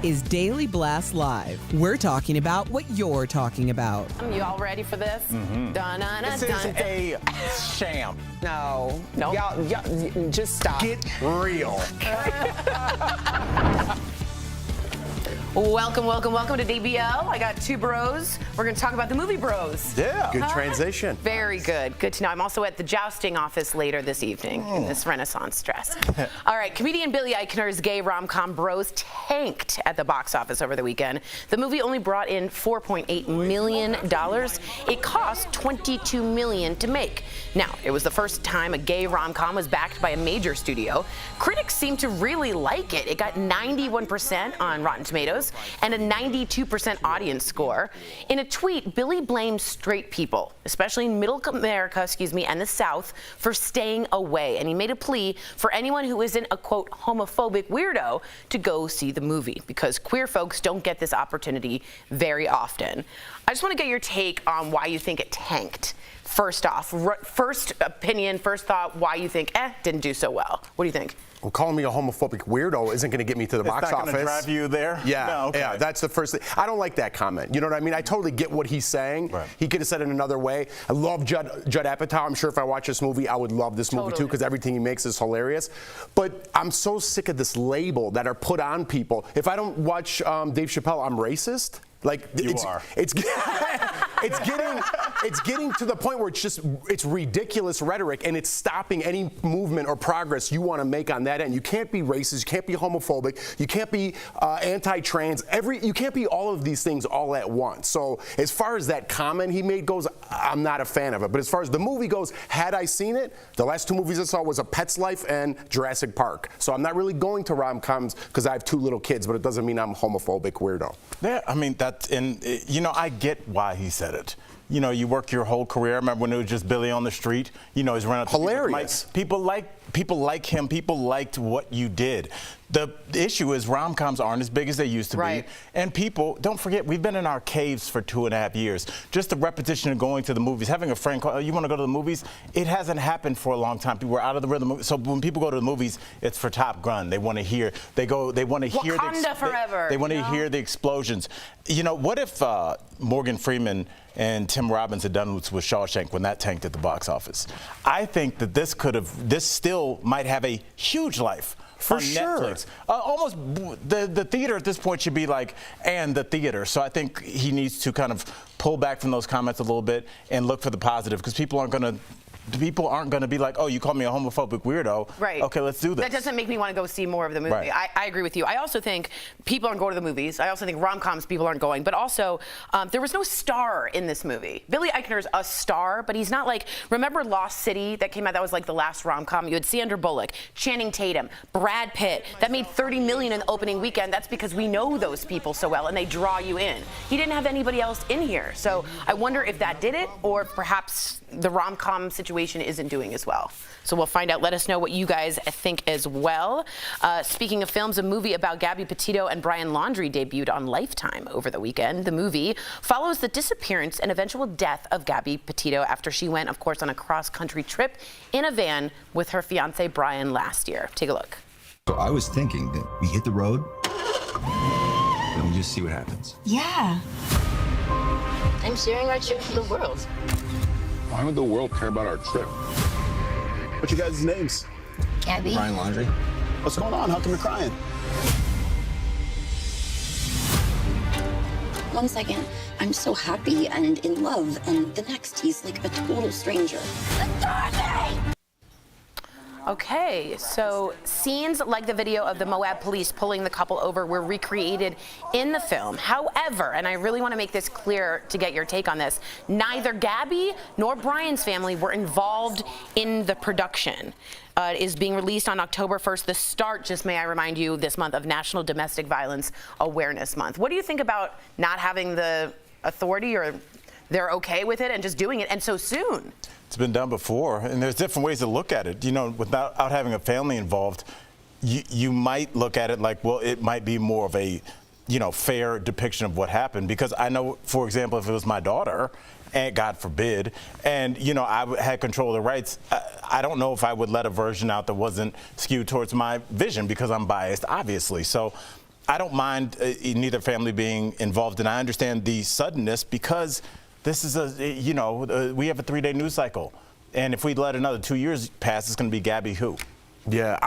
is Daily Blast Live. We're talking about what you're talking about. You all ready for this? This is a sham. No. Y'all, just stop. Get real. Welcome to DBL. I got two bros. We're going to talk about the movie Bros. Yeah. Good transition. Very good. Good to know. I'm also at the jousting office later this evening in this Renaissance dress. All right. Comedian Billy Eichner's gay rom-com Bros tanked at the box office over the weekend. The movie only brought in $4.8 million. It cost $22 million to make. Now, it was the first time a gay rom-com was backed by a major studio. Critics seem to really like it. It got 91% on Rotten Tomatoes and a 92% audience score. In a tweet, Billy blames straight people, especially in Middle America, and the South, for staying away. And he made a plea for anyone who isn't a, quote, homophobic weirdo to go see the movie, because queer folks don't get this opportunity very often. I just want to get your take on why you think it tanked. First off, first opinion, first thought, why you think, didn't do so well. What do you think? Well, calling me a homophobic weirdo isn't going to get me to the box office. It's not going to drive you there? Yeah, no, okay. Yeah, that's the first thing. I don't like that comment. You know what I mean? I totally get what he's saying. Right. He could have said it another way. I love Judd Apatow. I'm sure if I watch this movie, I would love this movie too, because everything he makes is hilarious. But I'm so sick of this label that are put on people. If I don't watch Dave Chappelle, I'm racist. Like it's getting to the point where it's ridiculous rhetoric, and it's stopping any movement or progress you want to make on that end. You can't be racist, you can't be homophobic, you can't be anti-trans. You can't be all of these things all at once. So as far as that comment he made goes, I'm not a fan of it. But as far as the movie goes, had I seen it, the last two movies I saw was A Pet's Life and Jurassic Park. So I'm not really going to rom-coms because I have two little kids, but it doesn't mean I'm a homophobic weirdo. Yeah, I mean I get why he said it. You know, you work your whole career. I remember when it was just Billy on the street. You know, he's running. Hilarious. People like him. People liked what you did. The issue is rom-coms aren't as big as they used to be. And people, don't forget, we've been in our caves for 2.5 years. Just the repetition of going to the movies, having a friend call, you want to go to the movies? It hasn't happened for a long time. People are out of the rhythm. So when people go to the movies, it's for Top Gun. They want to hear. They want to hear. Wakanda forever. They want to hear the explosions. You know, what if Morgan Freeman and Tim Robbins had done with Shawshank when that tanked at the box office? I think that this still might have a huge life. For on sure. Netflix. Almost the theater at this point should be like, and the theater. So I think he needs to kind of pull back from those comments a little bit and look for the positive, because people aren't going to be like, oh, you called me a homophobic weirdo. Right. Okay, let's do this. That doesn't make me want to go see more of the movie. Right. I agree with you. I also think people aren't going to the movies. I also think rom-coms people aren't going. But also, there was no star in this movie. Billy Eichner's a star, but he's not like, remember Lost City that came out? That was like the last rom-com. You had Sandra Bullock, Channing Tatum, Brad Pitt. That made $30 million in the opening weekend. That's because we know those people so well, and they draw you in. He didn't have anybody else in here. So I wonder if that did it, or perhaps the rom-com situation isn't doing as well. So we'll find out. Let us know what you guys think as well. Speaking of films, a movie about Gabby Petito and Brian Laundrie debuted on Lifetime over the weekend. The movie follows the disappearance and eventual death of Gabby Petito after she went, of course, on a cross-country trip in a van with her fiance Brian last year. Take a look. So I was thinking that we hit the road and we just see what happens. Yeah. I'm sharing our trip with the world. Why would the world care about our trip? What's your guys' names? Gabby. Brian Laundrie. What's going on? How come you're crying? 1 second, I'm so happy and in love, and the next, he's like a total stranger. Okay, so scenes like the video of the Moab police pulling the couple over were recreated in the film. However, and I really want to make this clear to get your take on this, neither Gabby nor Brian's family were involved in the production. It is being released on October 1st, the start, just may I remind you, this month of National Domestic Violence Awareness Month. What do you think about not having the authority, or they're okay with it and just doing it, and so soon? It's been done before, and there's different ways to look at it. You know, without having a family involved, you might look at it like, well, it might be more of a, fair depiction of what happened. Because I know, for example, if it was my daughter, and God forbid, and I had control of the rights, I don't know if I would let a version out that wasn't skewed towards my vision, because I'm biased, obviously. So I don't mind neither family being involved, and I understand the suddenness because this is we have a 3-day news cycle, and if we let another 2 years pass, it's going to be Gabby who. Yeah,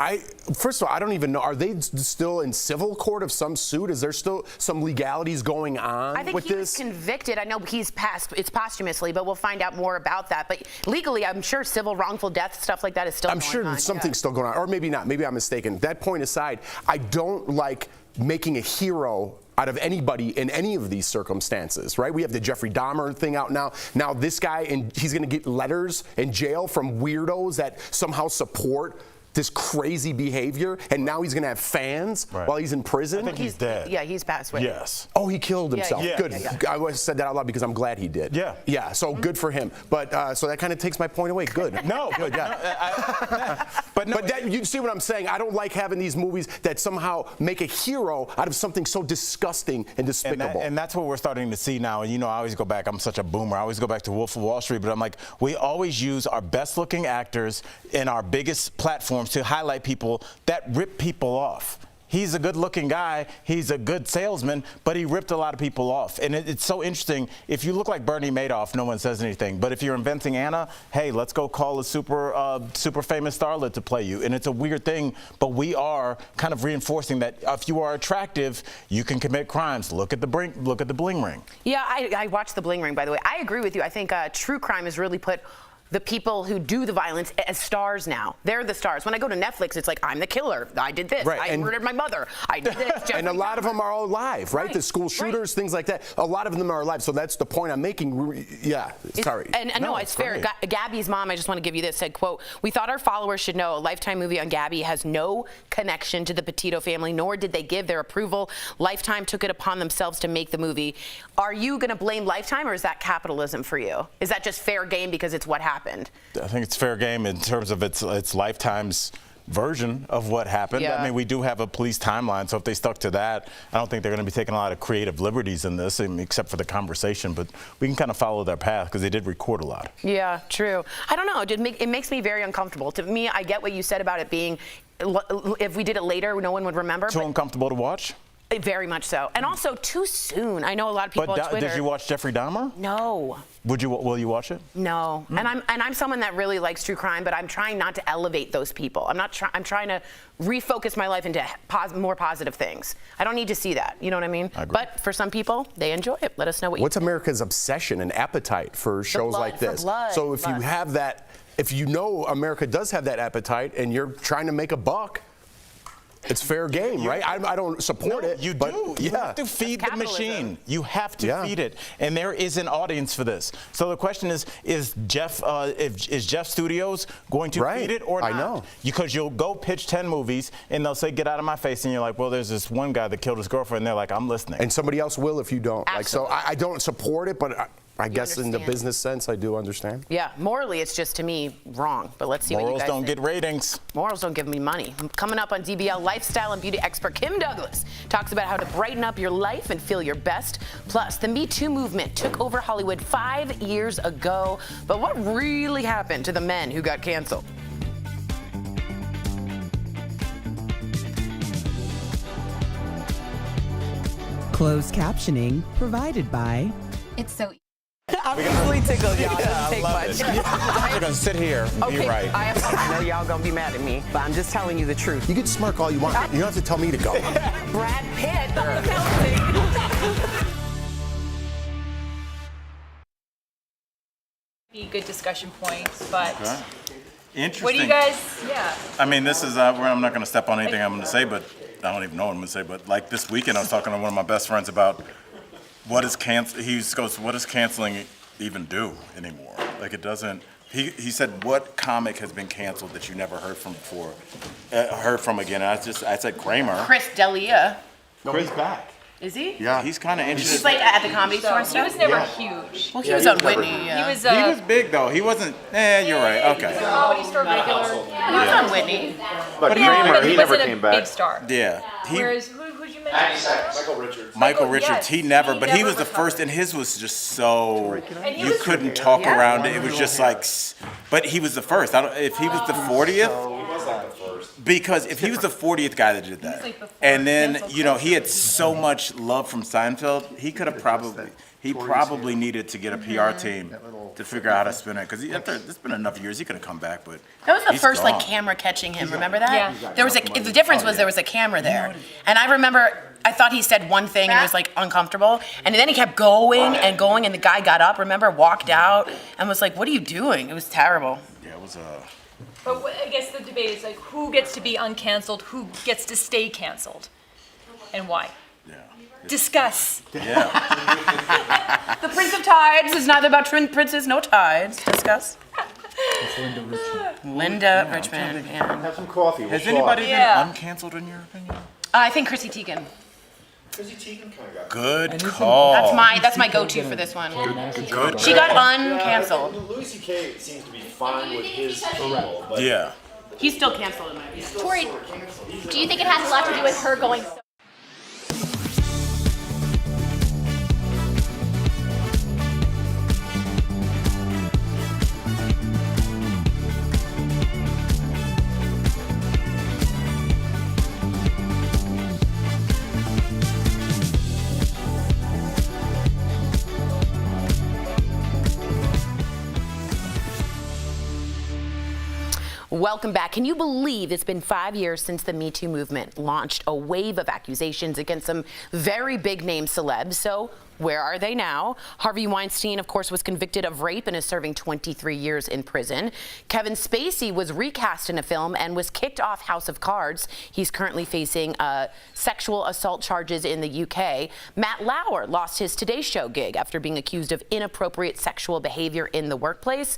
first of all, I don't even know. Are they still in civil court of some suit? Is there still some legalities going on I think with he this? was convicted. I know it's posthumously, but we'll find out more about that. But legally, I'm sure civil wrongful death stuff like that is still I'm going sure on. there's something still going on, or maybe not. Maybe I'm mistaken. That point aside, I don't like making a hero out of anybody in any of these circumstances, right? We have the Jeffrey Dahmer thing out now. Now this guy, and he's going to get letters in jail from weirdos that somehow support this crazy behavior, and now he's going to have fans while he's in prison. I think he's dead. Yeah, he's passed away. Yes. Oh, he killed himself. Yeah. Good. Yeah. I always said that out loud because I'm glad he did. Yeah. Yeah. So good for him. But so that kind of takes my point away. Good. No. Good. Yeah. But that, you see what I'm saying? I don't like having these movies that somehow make a hero out of something so disgusting and despicable. And that's what we're starting to see now. And I always go back. I'm such a boomer. I always go back to Wolf of Wall Street. But I'm like, we always use our best-looking actors in our biggest platforms to highlight people that rip people off. He's a good-looking guy. He's a good salesman, but he ripped a lot of people off. And it's so interesting. If you look like Bernie Madoff, no one says anything. But if you're inventing Anna, hey, let's go call a super famous starlet to play you. And it's a weird thing, but we are kind of reinforcing that if you are attractive, you can commit crimes. Look at the bling ring. Yeah, I watched the Bling Ring, by the way. I agree with you. I think true crime has really put the people who do the violence as stars now. They're the stars. When I go to Netflix, it's like, I'm the killer. I did this. Right, I murdered my mother. I did this. And a lot of them are all alive, right? The school shooters, things like that. A lot of them are alive. So that's the point I'm making. Yeah, sorry. And no, it's fair. Gabby's mom, I just want to give you this, said, quote, "We thought our followers should know a Lifetime movie on Gabby has no connection to the Petito family, nor did they give their approval. Lifetime took it upon themselves to make the movie." Are you going to blame Lifetime, or is that capitalism for you? Is that just fair game because it's what happened? I think it's fair game in terms of its Lifetime's version of what happened. Yeah. I mean, we do have a police timeline, so if they stuck to that, I don't think they're going to be taking a lot of creative liberties in this, except for the conversation. But we can kind of follow their path because they did record a lot. Yeah, true. I don't know. It makes me very uncomfortable. To me, I get what you said about it being, if we did it later, no one would remember. Too uncomfortable to watch? Very much so. And also too soon. I know a lot of people on Twitter. Did you watch Jeffrey Dahmer? No. Will you watch it? No. And I'm someone that really likes true crime, but I'm trying not to elevate those people. I'm trying to refocus my life into more positive things. I don't need to see that. You know what I mean? I agree. But for some people, they enjoy it. Let us know What's America's obsession and appetite for shows like this? So if you have that, if you know America does have that appetite and you're trying to make a buck, it's fair game, right? I don't support it. You but do. You have to feed the machine. You have to feed it, and there is an audience for this. So the question is Jeff Studios going to feed it or not? I know. Because you'll go pitch 10 movies, and they'll say, "Get out of my face," and you're like, "Well, there's this one guy that killed his girlfriend." And they're like, "I'm listening." And somebody else will if you don't. Absolutely. Like, so I don't support it, but I guess in the business sense, I do understand. Yeah, morally, it's just to me wrong. But let's see what you guys think. Morals don't get ratings. Morals don't give me money. Coming up on DBL, lifestyle and beauty expert Kim Douglas talks about how to brighten up your life and feel your best. Plus, the Me Too movement took over Hollywood 5 years ago. But what really happened to the men who got canceled? Closed captioning provided by... It's so I'm easily tickled, y'all. It doesn't take much. We're gonna sit here and be right. I know y'all gonna be mad at me, but I'm just telling you the truth. You can smirk all you want. You don't have to tell me to go. Brad Pitt, the counting. Be good discussion points, but Interesting. what do you guys? Yeah. I mean, this is where I'm not going to step on anything I'm going to say, but I don't even know what I'm going to say. But like this weekend, I was talking to one of my best friends about what is what does canceling even do anymore? Like it doesn't. He said, what comic has been canceled that you never heard from before? Heard from again? And I said Kramer. Chris D'Elia. No, he's back. Is he? Yeah, he's kind of interested. He's like at the Comedy Store and He stuff? was never huge. Well, he was on Whitney. He was. He was big though. He wasn't. You're right. Okay. Comedy Store regular. He was on Whitney. But he never came back. Big star. Yeah. Whereas who'd you mention? Michael Richards, yes. he never, but he never was the first, and his was just so, And he you was- couldn't talk around it. It was just like, but he was the first. If he was the 40th, Because if he was the 40th guy that did that, like before and then, cancel you know, he had so much love from Seinfeld, he could have probably needed to get a PR team to figure out how to spin it. Because it's been enough years, he could have come back, but That was the he's first gone. like camera catching him. Remember that? Yeah. There was the difference was there was a camera there, and I remember I thought he said one thing and it was like uncomfortable, and then he kept going and going, and the guy got up. Remember, walked out and was like, "What are you doing?" It was terrible. Yeah, it was But I guess the debate is like, who gets to be uncanceled, who gets to stay canceled, and why? yeah. Discuss. Yeah. The Prince of Tides is neither about princes nor tides. Discuss. Linda Richmond. Yeah. Have some coffee. Has anybody Yeah. been uncanceled in your opinion? I think Chrissy Teigen. Chrissy Teigen kind of got Good call. That's my go-to for this one. Good. She got uncanceled. Louis C.K. seems to be fine with his people, but Yeah. He's still canceled in my opinion. Tori, do you think it has a lot to do with her going so? Welcome back. Can you believe it's been 5 years since the Me Too movement launched a wave of accusations against some very big name celebs? So where are they now? Harvey Weinstein, of course, was convicted of rape and is serving 23 years in prison. Kevin Spacey was recast in a film and was kicked off House of Cards. He's currently facing sexual assault charges in the UK. Matt Lauer lost his Today Show gig after being accused of inappropriate sexual behavior in the workplace.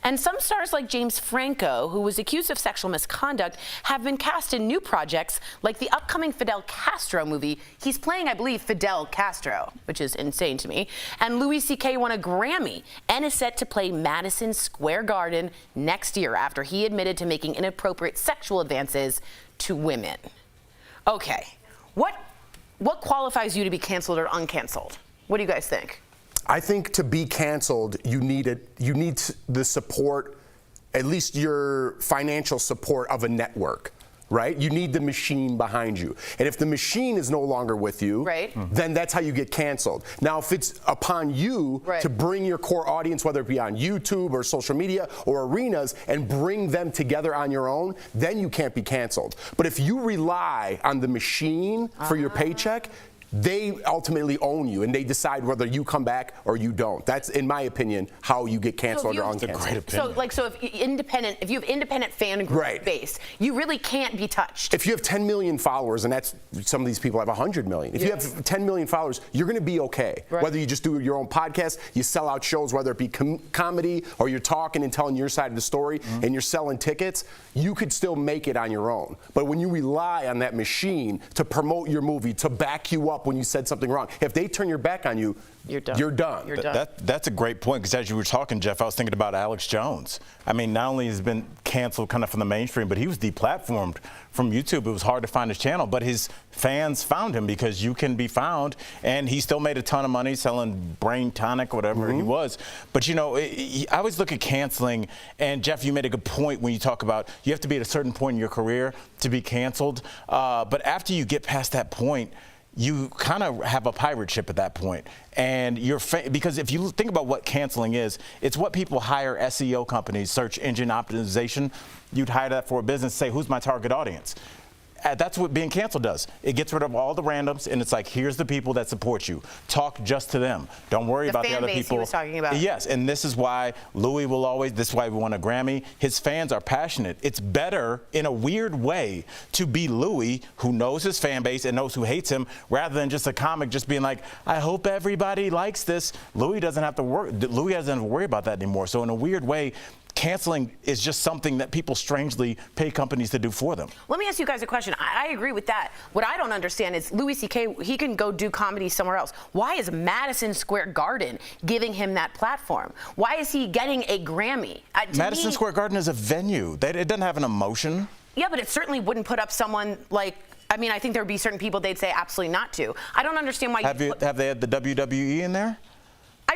And some stars like James Franco, who was accused of sexual misconduct, have been cast in new projects like the upcoming Fidel Castro movie. He's playing, I believe, Fidel Castro, which is insane to me. And Louis C.K. won a Grammy and is set to play Madison Square Garden next year after he admitted to making inappropriate sexual advances to women. Okay, what qualifies you to be canceled or uncanceled? What do you guys think? I think to be canceled, you need the support, at least your financial support of a network, right? You need the machine behind you. And if the machine is no longer with you, right, then that's how you get canceled. Now, if it's upon you to bring your core audience, whether it be on YouTube or social media or arenas, and bring them together on your own, then you can't be canceled. But if you rely on the machine for your paycheck, they ultimately own you, and they decide whether you come back or you don't. That's, in my opinion, how you get canceled or uncanceled. So if you have independent fan group base, you really can't be touched. If you have 10 million followers, and that's some of these people have 100 million. If you have 10 million followers, you're going to be okay. Right. Whether you just do your own podcast, you sell out shows, whether it be comedy or you're talking and telling your side of the story, and you're selling tickets, you could still make it on your own. But when you rely on that machine to promote your movie, to back you up when you said something wrong, if they turn your back on you, you're done. You're done. That's a great point, because as you were talking, Jeff, I was thinking about Alex Jones. I mean, not only has he been canceled kind of from the mainstream, but he was deplatformed from YouTube. It was hard to find his channel, but his fans found him because you can be found, and he still made a ton of money selling brain tonic, whatever he was. But, you know, I always look at canceling, and Jeff, you made a good point when you talk about you have to be at a certain point in your career to be canceled. But after you get past that point, you kind of have a pirate ship at that point. And because if you think about what canceling is, it's what people hire SEO companies, search engine optimization. You'd hire that for a business, say, who's my target audience? That's what being canceled does. It gets rid of all the randoms, and it's like, here's the people that support you. Talk just to them. Don't worry about the other people. He was talking about. Yes, and this is why Louis will always, this is why we won a Grammy. His fans are passionate. It's better, in a weird way, to be Louis, who knows his fan base and knows who hates him, rather than just a comic just being like, I hope everybody likes this. Louis doesn't have to worry about that anymore. So in a weird way, canceling is just something that people strangely pay companies to do for them. Let me ask you guys a question. I agree with that. What I don't understand is Louis C.K., he can go do comedy somewhere else. Why is Madison Square Garden giving him that platform? Why is he getting a Grammy? Madison Square Garden is a venue. It doesn't have an emotion. Yeah, but it certainly wouldn't put up someone like, I mean, I think there would be certain people they'd say absolutely not to. I don't understand why have they had the WWE in there?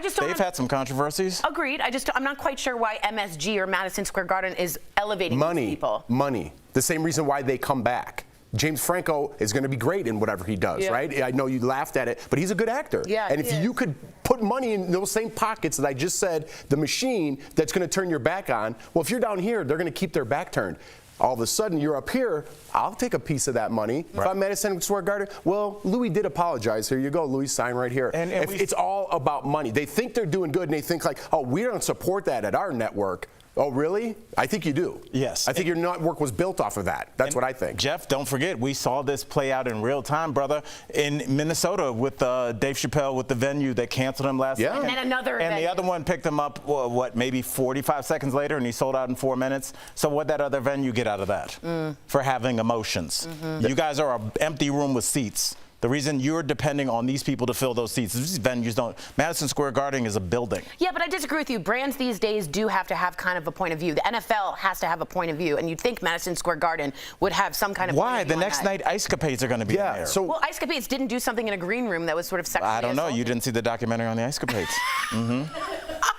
just don't. They've had some controversies. Agreed. I'm not quite sure why MSG or Madison Square Garden is elevating these people. Money. The same reason why they come back. James Franco is going to be great in whatever he does, right? I know you laughed at it, but he's a good actor. Yeah, and if you could put money in those same pockets that I just said, the machine that's going to turn your back on, well, if you're down here, they're going to keep their back turned. All of a sudden, you're up here, I'll take a piece of that money. Right. If I'm Madison Square Garden, well, Louis did apologize. Here you go, Louis, sign right here. And it's all about money. They think they're doing good, and they think like, oh, we don't support that at our network. Oh, really? I think you do. Yes. I think your network was built off of that. That's what I think. Jeff, don't forget, we saw this play out in real time, brother, in Minnesota with Dave Chappelle with the venue that canceled him last night. And then another And the other one picked him up, maybe 45 seconds later, and he sold out in 4 minutes. So what'd that other venue get out of that? For having emotions. You guys are an empty room with seats. The reason you're depending on these people to fill those seats, these venues don't. Madison Square Garden is a building. Yeah, but I disagree with you. Brands these days do have to have kind of a point of view. The NFL has to have a point of view, and you'd think Madison Square Garden would have some kind of point of view. The next night, Ice Capades are going to be there. Well, Ice Capades didn't do something in a green room that was sort of sexually I don't know. assaulting. You didn't see the documentary on the Ice Capades.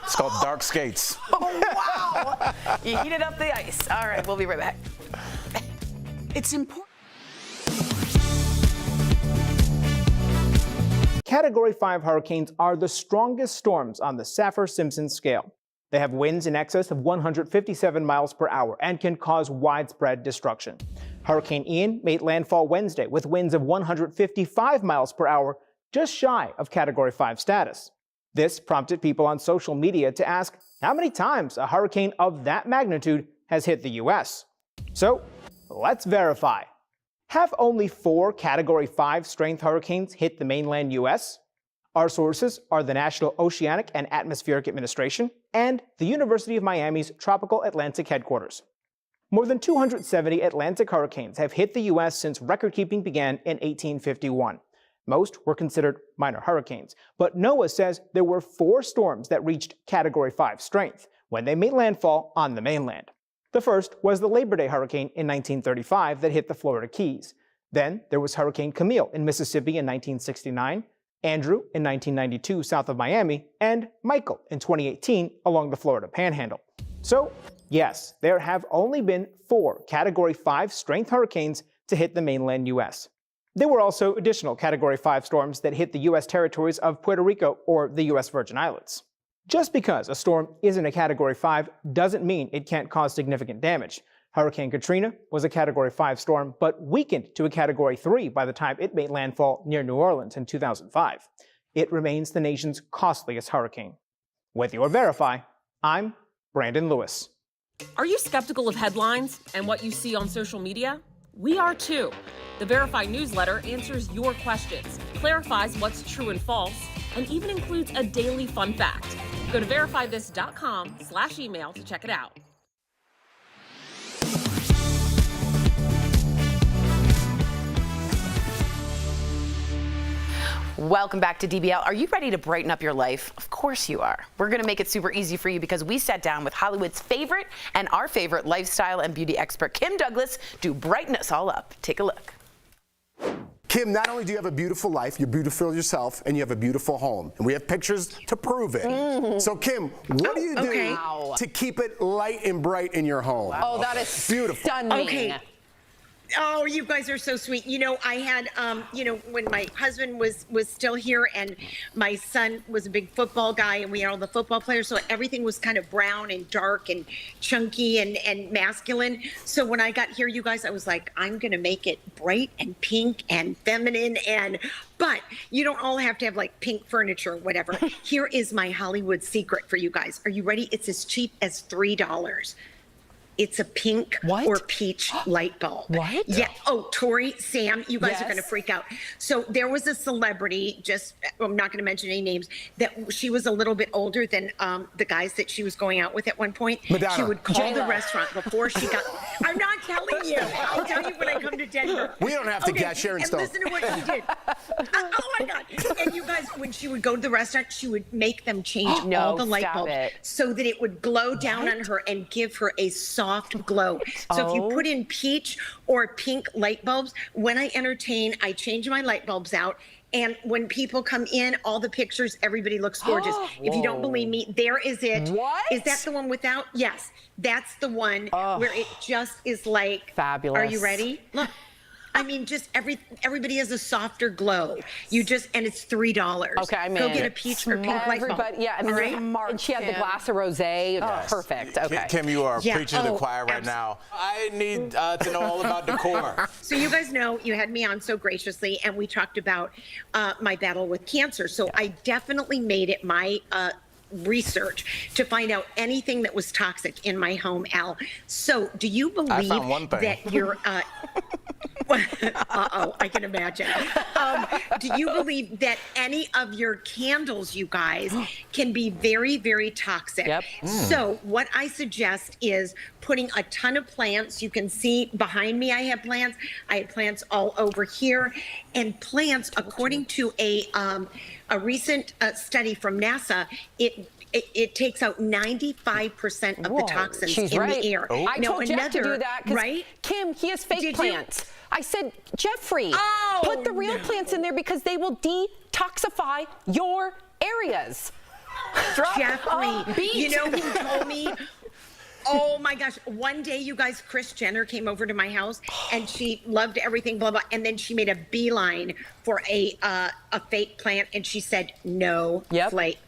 It's called Dark Skates. Oh, wow. You heated up the ice. All right, we'll be right back. It's important. Category 5 hurricanes are the strongest storms on the Saffir-Simpson scale. They have winds in excess of 157 miles per hour and can cause widespread destruction. Hurricane Ian made landfall Wednesday with winds of 155 miles per hour, just shy of Category 5 status. This prompted people on social media to ask how many times a hurricane of that magnitude has hit the U.S. So, let's verify. Have only 4 Category 5 strength hurricanes hit the mainland U.S.? Our sources are the National Oceanic and Atmospheric Administration and the University of Miami's Tropical Atlantic Headquarters. More than 270 Atlantic hurricanes have hit the U.S. since record-keeping began in 1851. Most were considered minor hurricanes, but NOAA says there were 4 storms that reached Category 5 strength when they made landfall on the mainland. The first was the Labor Day hurricane in 1935 that hit the Florida Keys. Then there was Hurricane Camille in Mississippi in 1969, Andrew in 1992 south of Miami, and Michael in 2018 along the Florida Panhandle. So, yes, there have only been 4 Category 5 strength hurricanes to hit the mainland U.S. There were also additional Category 5 storms that hit the U.S. territories of Puerto Rico or the U.S. Virgin Islands. Just because a storm isn't a Category 5 doesn't mean it can't cause significant damage. Hurricane Katrina was a Category 5 storm, but weakened to a Category 3 by the time it made landfall near New Orleans in 2005. It remains the nation's costliest hurricane. With your Verify, I'm Brandon Lewis. Are you skeptical of headlines and what you see on social media? We are too. The Verify newsletter answers your questions, clarifies what's true and false, and even includes a daily fun fact. Go to verifythis.com/email to check it out. Welcome back to DBL. Are you ready to brighten up your life? Of course you are. We're going to make it super easy for you because we sat down with Hollywood's favorite and our favorite lifestyle and beauty expert, Kim Douglas, to brighten us all up. Take a look. Kim, not only do you have a beautiful life, you're beautiful yourself, and you have a beautiful home. And we have pictures to prove it. So, Kim, what do you do to keep it light and bright in your home? Oh, that is beautiful. Stunning. Okay. Oh, you guys are so sweet. You know, I had, when my husband was still here and my son was a big football guy and we had all the football players, so everything was kind of brown and dark and chunky and masculine. So when I got here, you guys, I was like, I'm going to make it bright and pink and feminine but you don't all have to have like pink furniture or whatever. Here is my Hollywood secret for you guys. Are you ready? It's as cheap as $3. It's a pink or peach light bulb. What? Yeah. Oh, Tori, Sam, you guys are going to freak out. So there was a celebrity, I'm not going to mention any names, that she was a little bit older than the guys that she was going out with at one point. Madonna. She would call the restaurant before she got. I'm not telling you. I'll tell you when I come to Denver. We don't have to guess Sharon Stone. And listen to what she did. Oh my God. And you guys, when she would go to the restaurant, she would make them change all the light bulbs so that it would glow down on her and give her a soft glow. So if you put in peach or pink light bulbs, when I entertain, I change my light bulbs out And when people come in, all the pictures, everybody looks gorgeous. If you don't believe me, there is it. What? Is that the one without? Yes, that's the one where it just is like fabulous. Are you ready? Look. I mean, just everybody has a softer glow. And it's $3. Okay, I'm Go in. get a peach or pink light bulb. Everybody, yeah, and, and she had the glass of rosé. Perfect. Okay. Kim, you are preaching to the choir right now. I need to know all about decor. So you guys know you had me on so graciously, and we talked about my battle with cancer. So I definitely made it my research to find out anything that was toxic in my home, Al. So do you believe that you're I can imagine. Do you believe that any of your candles, you guys, can be very, very toxic? Yep. So what I suggest is putting a ton of plants. You can see behind me I have plants. I have plants all over here. And plants, according to a recent study from NASA, it takes out 95% of the toxins in the air. I told Jeff to do that because Kim, he has fake plants. I said, Jeffrey, put the real plants in there because they will detoxify your areas. Jeffrey, you know who told me? Oh my gosh. One day, you guys, Kris Jenner came over to my house and she loved everything, blah, blah. And then she made a beeline for a fake plant and she said, no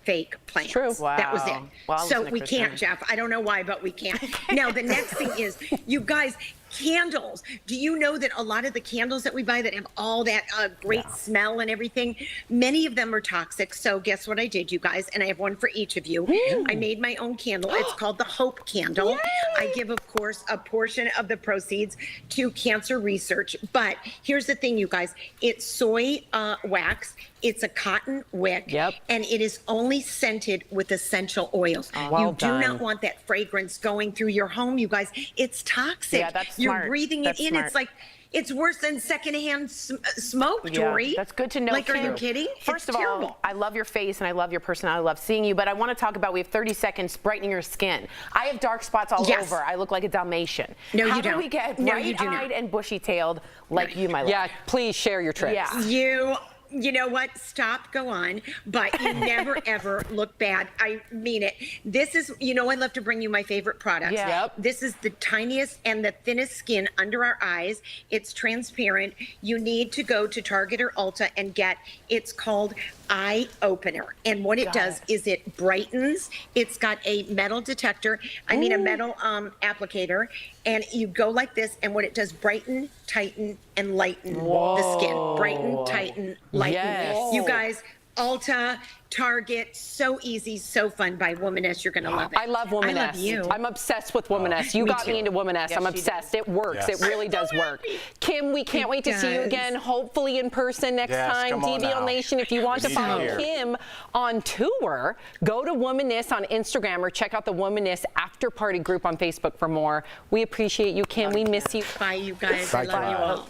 fake plants. True. Wow. That was it. Well, so we can't, Jeff. I don't know why, but we can't. Now, the next thing is, you guys, candles. Do you know that a lot of the candles that we buy that have all that great smell and everything, many of them are toxic. So guess what I did, you guys? And I have one for each of you. I made my own candle. It's called the Hope Candle. Yay! I give, of course, a portion of the proceeds to cancer research. But here's the thing, you guys. It's soy wax. It's a cotton wick. And it is only scented with essential oils. You do not want that fragrance going through your home, you guys. It's toxic. Yeah, that's You're smart. breathing That's it in. smart. It's like, it's worse than secondhand smoke, Tori. That's good to know. Like, too. are you kidding? First it's of terrible. all, I love your face and I love your personality. I love seeing you, but I want to talk about, we have 30 seconds brightening your skin. I have dark spots all over. I look like a Dalmatian. No, you How don't. do we get No, you do not. bright-eyed and bushy-tailed like you, my love? Yeah, please share your tricks. Yeah. You know what? Stop, go on. But you never, ever look bad. I mean it. This is, you know, I love to bring you my favorite products. Yeah. This is the tiniest and the thinnest skin under our eyes. It's transparent. You need to go to Target or Ulta and get, it's called Eye Opener. And what it does is it brightens. It's got a metal detector, a metal applicator. And you go like this, and what it does, brighten, tighten, and lighten the skin. Brighten, tighten, lighten. Yes. You guys, Ulta, Target, so easy, so fun by Womaness. You're going to love it. I love Womaness. I love you. I'm obsessed with Womaness. You Me got too. me into Womaness. Yes, I'm obsessed. It works. It really does work. Kim, we can't wait to see you again, hopefully in person next time. come on DBL now. Nation, if you want to We need follow you here. Kim on tour, go to Womaness on Instagram or check out the Womaness After Party group on Facebook for more. We appreciate you, Kim. We miss you. Bye, you guys. I love you all.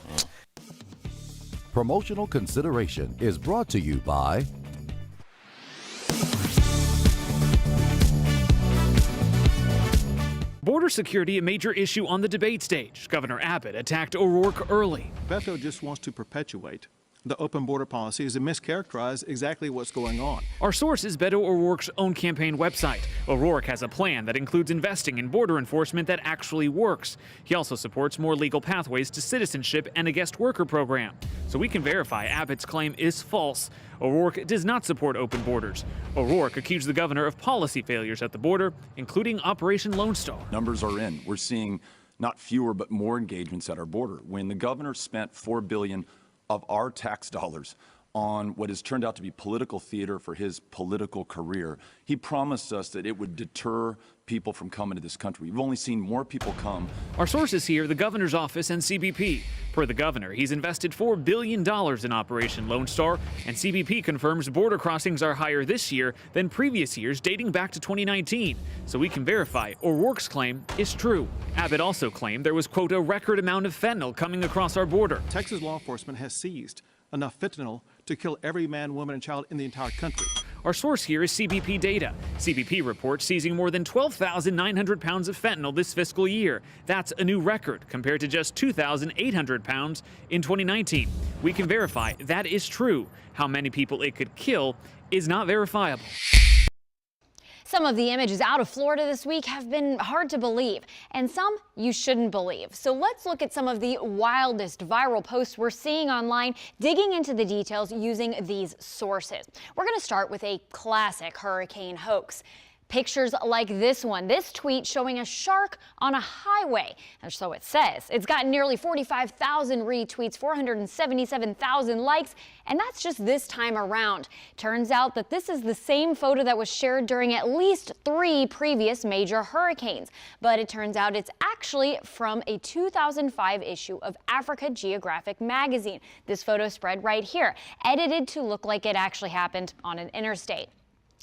Promotional consideration is brought to you by Border security a major issue on the debate stage. Governor Abbott attacked O'Rourke early. Beto just wants to perpetuate the open border policies and mischaracterize exactly what's going on. Our source is Beto O'Rourke's own campaign website. O'Rourke has a plan that includes investing in border enforcement that actually works. He also supports more legal pathways to citizenship and a guest worker program. So we can verify Abbott's claim is false. O'Rourke does not support open borders. O'Rourke accused the governor of policy failures at the border, including Operation Lone Star. Numbers are in. We're seeing not fewer but more engagements at our border. When the governor spent $4 billion of our tax dollars on what has turned out to be political theater for his political career, he promised us that it would deter people from coming to this country. We've only seen more people come. Our sources here, the governor's office and CBP. Per the governor, he's invested $4 billion in Operation Lone Star, and CBP confirms border crossings are higher this year than previous years dating back to 2019. So we can verify O'Rourke's claim is true. Abbott also claimed there was, quote, a record amount of fentanyl coming across our border. Texas law enforcement has seized enough fentanyl to kill every man, woman, and child in the entire country. Our source here is CBP data. CBP reports seizing more than 12,900 pounds of fentanyl this fiscal year. That's a new record compared to just 2,800 pounds in 2019. We can verify that is true. How many people it could kill is not verifiable. Some of the images out of Florida this week have been hard to believe, and some you shouldn't believe. So let's look at some of the wildest viral posts we're seeing online, digging into the details using these sources. We're going to start with a classic hurricane hoax. Pictures like this one, this tweet showing a shark on a highway, or so it says. It's gotten nearly 45,000 retweets, 477,000 likes, and that's just this time around. Turns out that this is the same photo that was shared during at least 3 previous major hurricanes. But it turns out it's actually from a 2005 issue of Africa Geographic magazine. This photo spread right here, edited to look like it actually happened on an interstate.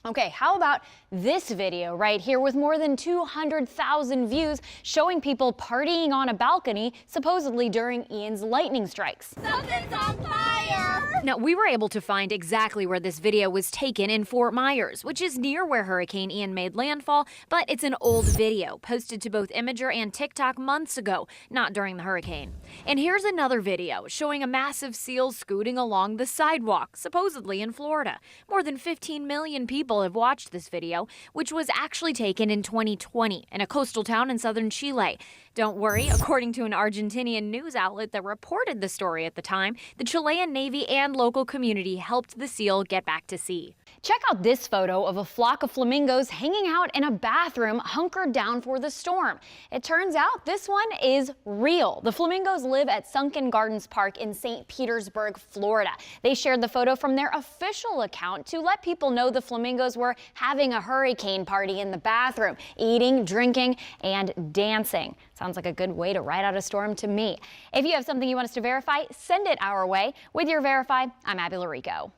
Okay, how about this video right here with more than 200,000 views showing people partying on a balcony supposedly during Ian's lightning strikes? Something's on fire! Now, we were able to find exactly where this video was taken in Fort Myers, which is near where Hurricane Ian made landfall, but it's an old video posted to both Imager and TikTok months ago, not during the hurricane. And here's another video showing a massive seal scooting along the sidewalk, supposedly in Florida. More than 15 million people have watched this video, which was actually taken in 2020 in a coastal town in southern Chile. Don't worry, according to an Argentinian news outlet that reported the story at the time, the Chilean Navy and local community helped the seal get back to sea. Check out this photo of a flock of flamingos hanging out in a bathroom hunkered down for the storm. It turns out this one is real. The flamingos live at Sunken Gardens Park in St. Petersburg, Florida. They shared the photo from their official account to let people know the flamingos were having a hurricane party in the bathroom, eating, drinking, and dancing. Sounds like a good way to ride out a storm to me. If you have something you want us to verify, send it our way. With your Verify, I'm Abby Larico.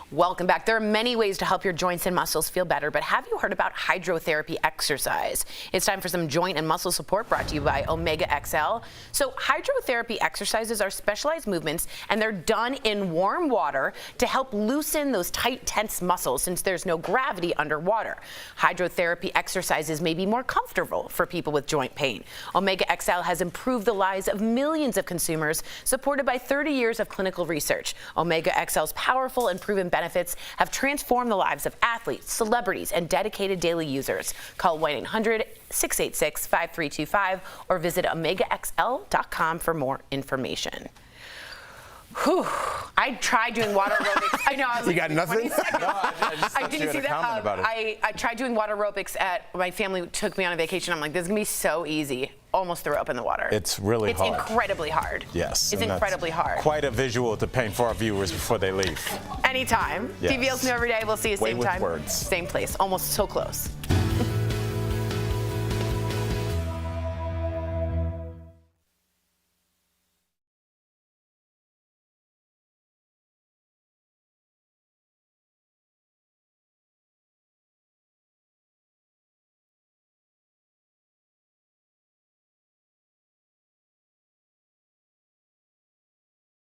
Welcome back. There are many ways to help your joints and muscles feel better, but have you heard about hydrotherapy exercise? It's time for some joint and muscle support brought to you by Omega XL. So hydrotherapy exercises are specialized movements, and they're done in warm water to help loosen those tight, tense muscles since there's no gravity underwater. Hydrotherapy exercises may be more comfortable for people with joint pain. Omega XL has improved the lives of millions of consumers, supported by 30 years of clinical research. Omega XL's powerful and proven benefits have transformed the lives of athletes, celebrities, and dedicated daily users. Call 1-800-686-5325 or visit omegaxl.com for more information. Whew. I tried doing water aerobics. I know. I was you got nothing? I didn't see that. I tried doing water aerobics at, my family took me on a vacation. I'm like, this is going to be so easy. Almost threw up in the water. It's really hard. It's incredibly hard. Yes. It's incredibly hard. Quite a visual to paint for our viewers before they leave. Anytime. Yes. DBL's New Every Day. We'll see you same time. Words. Same place. Almost so close.